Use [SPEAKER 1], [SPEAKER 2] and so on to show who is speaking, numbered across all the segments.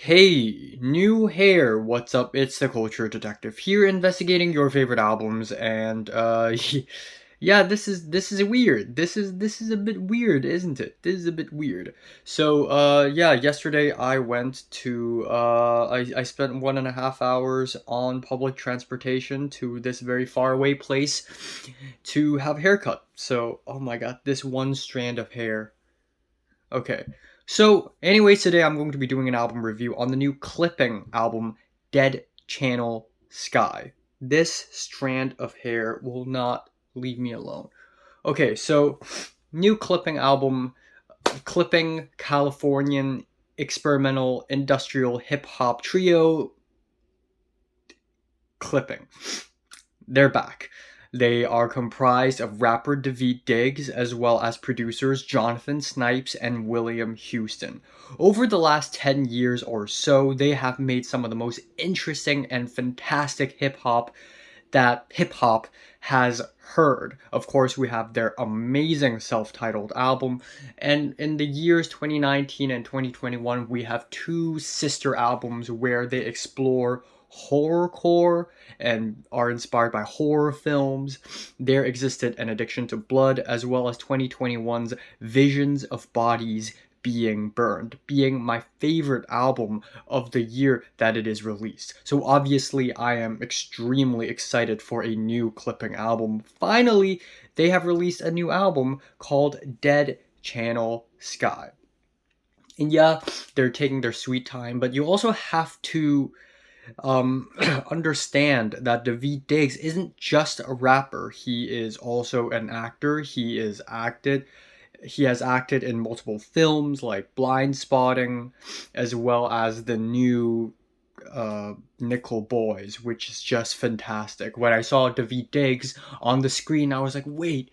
[SPEAKER 1] Hey, new hair, what's up? It's the Culture Detective here investigating your favorite albums and yeah, this is weird. This is a bit weird, isn't it? This is a bit weird. Yeah, yesterday I went to I spent 1.5 hours on public transportation to this very far away place to have a haircut. So, oh my god, this one strand of hair. Okay. So, anyways, today I'm going to be doing an album review on the new Clipping album, Dead Channel Sky. This strand of hair will not leave me alone. Okay, so new Clipping album, Clipping Californian experimental industrial hip hop trio, Clipping. They're back. They are comprised of rapper Daveed Diggs as well as producers Jonathan Snipes and William Houston. Over the last 10 years or so, they have made some of the most interesting and fantastic hip hop has heard. Of course, we have their amazing self titled album, and in the years 2019 and 2021, we have two sister albums where they explore horrorcore and are inspired by horror films. There existed an addiction to blood, as well as 2021's Visions of Bodies Being Burned, being my favorite album of the year that it is released. So obviously I am extremely excited for a new Clipping album. Finally, they have released a new album called Dead Channel Sky. And yeah, they're taking their sweet time, but you also have to understand that Daveed Diggs isn't just a rapper. He is also an actor. He has acted in multiple films like Blind Spotting, as well as the new Nickel Boys, which is just fantastic. When I saw Daveed Diggs on the screen, I was like, wait,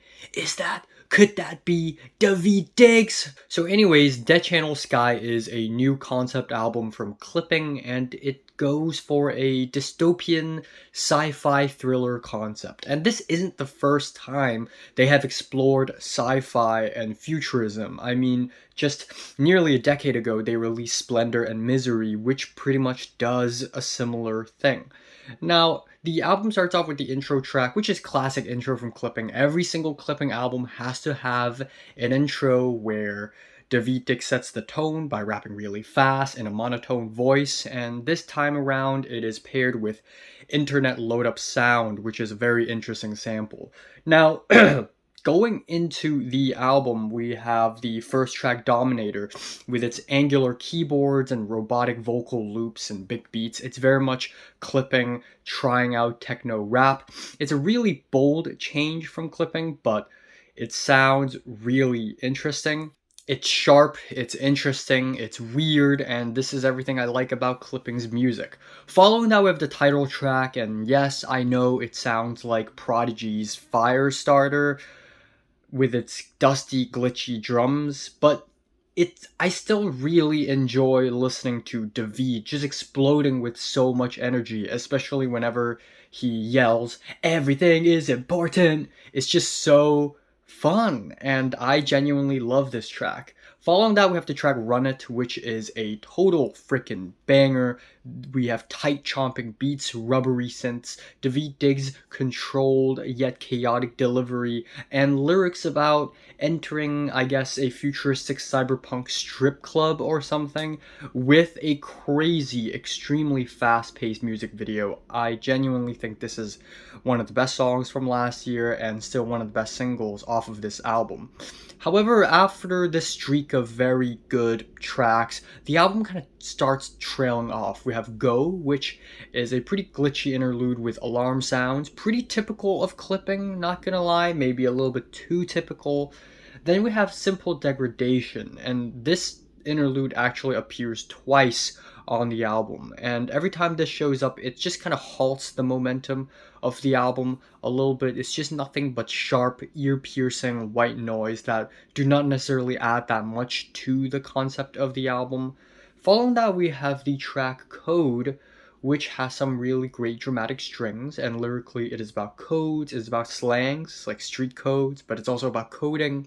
[SPEAKER 1] could that be Daveed Diggs? So anyways, Dead Channel Sky is a new concept album from Clipping, and it goes for a dystopian sci-fi thriller concept. And this isn't the first time they have explored sci-fi and futurism. I mean, just nearly a decade ago, they released Splendor and Misery, which pretty much does a similar thing. Now, the album starts off with the intro track, which is classic intro from Clipping. Every single Clipping album has to have an intro where Daveed Dick sets the tone by rapping really fast in a monotone voice, and this time around it is paired with internet load up sound, which is a very interesting sample. Now, going into the album, we have the first track Dominator with its angular keyboards and robotic vocal loops and big beats. It's very much Clipping, trying out techno rap. It's a really bold change from Clipping, but it sounds really interesting. It's sharp, it's interesting, it's weird, and this is everything I like about Clipping's music. Following that, we have the title track, and yes, I know it sounds like Prodigy's Firestarter with its dusty, glitchy drums, but I still really enjoy listening to Daveed just exploding with so much energy, especially whenever he yells, "Everything is important." It's just so fun, and I genuinely love this track. Following that, we have the track Run It, which is a total freaking banger. We have tight chomping beats, rubbery synths, Daveed Diggs' controlled yet chaotic delivery, and lyrics about entering, I guess, a futuristic cyberpunk strip club or something with a crazy, extremely fast paced music video. I genuinely think this is one of the best songs from last year and still one of the best singles off of this album. However, after this streak of very good tracks, the album kind of starts trailing off. We have Go, which is a pretty glitchy interlude with alarm sounds, pretty typical of Clipping, not gonna lie, maybe a little bit too typical. Then we have Simple Degradation, and this interlude actually appears twice on the album, and every time this shows up, it just kind of halts the momentum of the album a little bit. It's just nothing but sharp, ear-piercing white noise that do not necessarily add that much to the concept of the album. Following that, we have the track Code, which has some really great dramatic strings, and lyrically it is about codes, it's about slangs, like street codes, but it's also about coding.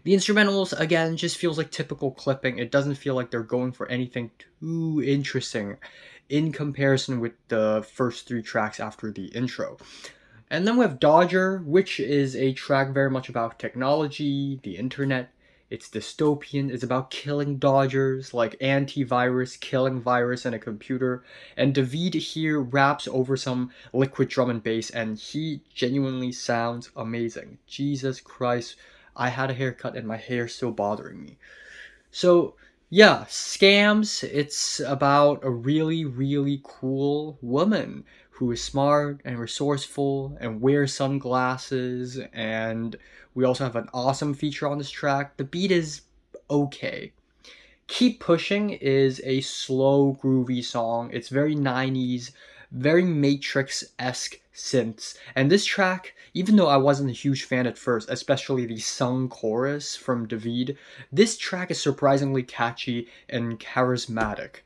[SPEAKER 1] The instrumentals, again, just feels like typical clipping. It doesn't feel like they're going for anything too interesting in comparison with the first three tracks after the intro. And then we have Dodger, which is a track very much about technology, the internet. It's dystopian. It's about killing Dodgers, like antivirus, killing virus in a computer. And David here raps over some liquid drum and bass, and he genuinely sounds amazing. Jesus Christ, I had a haircut and my hair's still bothering me. So, yeah, Scams, it's about a really, really cool woman who is smart and resourceful and wears sunglasses. And we also have an awesome feature on this track. The beat is okay. Keep Pushing is a slow, groovy song. It's very 90s, very Matrix esque synths. And this track, even though I wasn't a huge fan at first, especially the sung chorus from David, this track is surprisingly catchy and charismatic.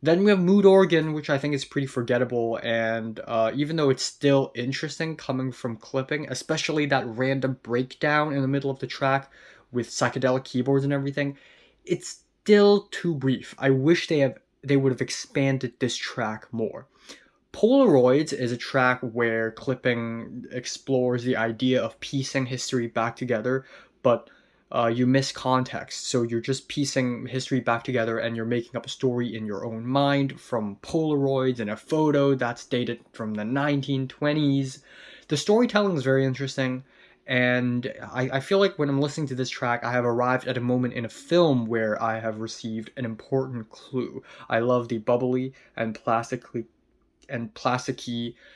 [SPEAKER 1] Then we have Mood Organ, which I think is pretty forgettable, and even though it's still interesting coming from clipping, especially that random breakdown in the middle of the track with psychedelic keyboards and everything, it's still too brief. I wish they would have expanded this track more. Polaroids is a track where clipping explores the idea of piecing history back together, but you miss context. So you're just piecing history back together and you're making up a story in your own mind from Polaroids and a photo that's dated from the 1920s. The storytelling is very interesting. And I feel like when I'm listening to this track, I have arrived at a moment in a film where I have received an important clue. I love the bubbly and plasticky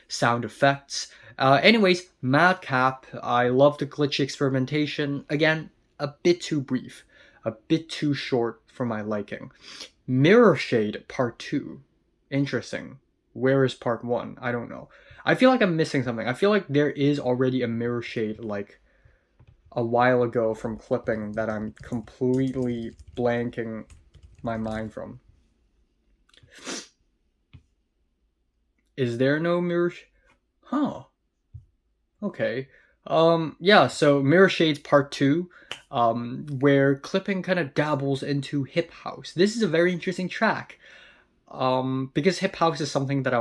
[SPEAKER 1] sound effects. Anyways, Madcap, I love the glitchy experimentation. Again, a bit too brief, a bit too short for my liking. Mirror Shade Part 2. Interesting. Where is Part 1? I don't know. I feel like I'm missing something. I feel like there is already a Mirror Shade like a while ago from clipping that I'm completely blanking my mind from. Is there no mirror? Huh. Okay. Yeah, so Mirror Shades Part 2, where clipping kind of dabbles into hip house. This is a very interesting track. Because hip house is something that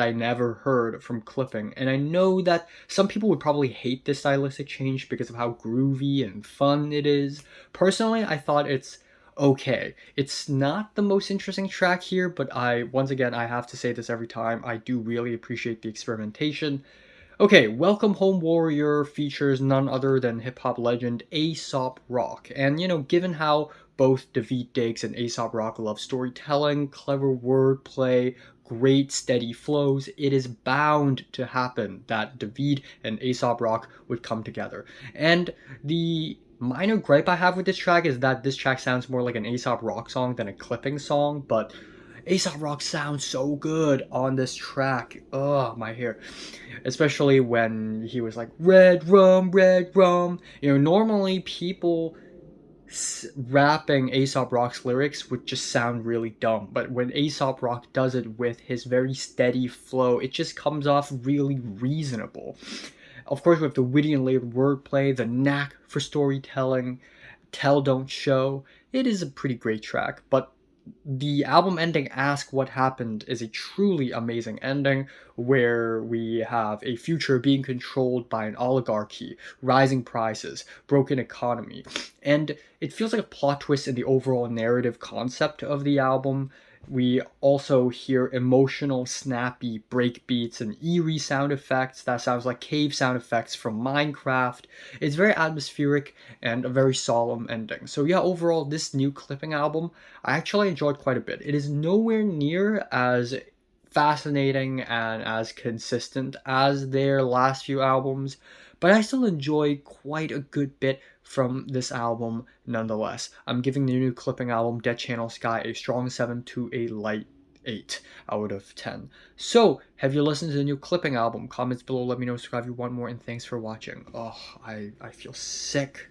[SPEAKER 1] I never heard from clipping, and I know that some people would probably hate this stylistic change because of how groovy and fun it is. Personally, I thought it's okay. It's not the most interesting track here, but once again I have to say this every time. I do really appreciate the experimentation. Okay, Welcome Home Warrior features none other than hip hop legend Aesop Rock. And given how both Daveed Diggs and Aesop Rock love storytelling, clever wordplay, great steady flows, it is bound to happen that Daveed and Aesop Rock would come together. And the minor gripe I have with this track is that this track sounds more like an Aesop Rock song than a clipping song, but Aesop Rock sounds so good on this track. Ugh, my hair. Especially when he was like, red rum, red rum. Normally people rapping Aesop Rock's lyrics would just sound really dumb. But when Aesop Rock does it with his very steady flow, it just comes off really reasonable. Of course, with the witty and layered wordplay, the knack for storytelling, tell don't show, it is a pretty great track. But the album ending Ask What Happened is a truly amazing ending where we have a future being controlled by an oligarchy, rising prices, broken economy, and it feels like a plot twist in the overall narrative concept of the album. We also hear emotional, snappy break beats and eerie sound effects that sounds like cave sound effects from Minecraft. It's very atmospheric and a very solemn ending. So yeah, overall, this new clipping album, I actually enjoyed quite a bit. It is nowhere near as fascinating and as consistent as their last few albums, but I still enjoy quite a good bit from this album nonetheless. I'm giving the new clipping album Dead Channel Sky a strong 7 to a light 8 out of 10. So, have you listened to the new clipping album? Comments below, let me know, subscribe if you want more, and thanks for watching. Oh, I feel sick.